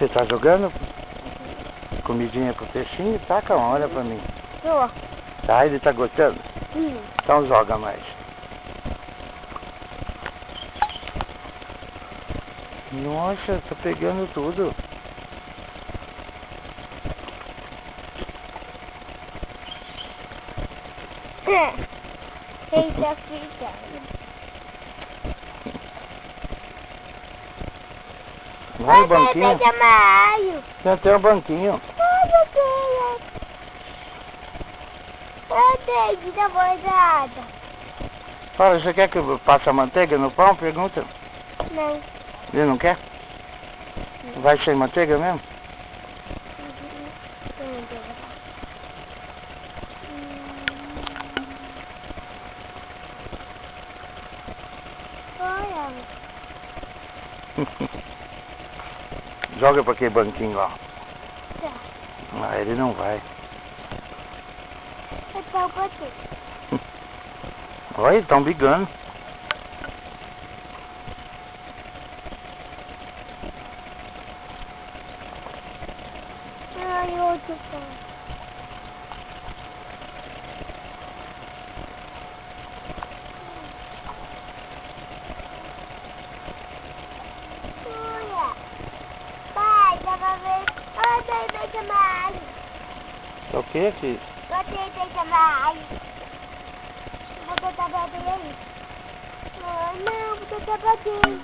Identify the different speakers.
Speaker 1: Você tá jogando comidinha pro peixinho? Taca uma, olha pra mim.
Speaker 2: Tô.
Speaker 1: Tá, ele tá gostando?
Speaker 2: Sim.
Speaker 1: Então joga mais. Nossa, tá pegando tudo.
Speaker 2: Eita, fica.
Speaker 1: Vai no banquinho.
Speaker 2: Maio.
Speaker 1: Tem até um banquinho.
Speaker 2: Ai, eu tenho de namorada.
Speaker 1: Fala, você quer que eu passe a manteiga no pão? Pergunta.
Speaker 2: Não.
Speaker 1: Ele não quer? Vai sem manteiga mesmo?
Speaker 2: Olha.
Speaker 1: Joga pra aquele banquinho lá.
Speaker 2: Tá.
Speaker 1: Ah, ele não vai.
Speaker 2: Eu tô botando.
Speaker 1: Olha, estão brigando.
Speaker 2: Ai, outro pão. Olha. Pai, dá pra ver. Olha, deixa mais.
Speaker 1: É o que, filho?
Speaker 2: Botei, deixa mais. Vou botar pra aí. Não, vou botar pra dentro.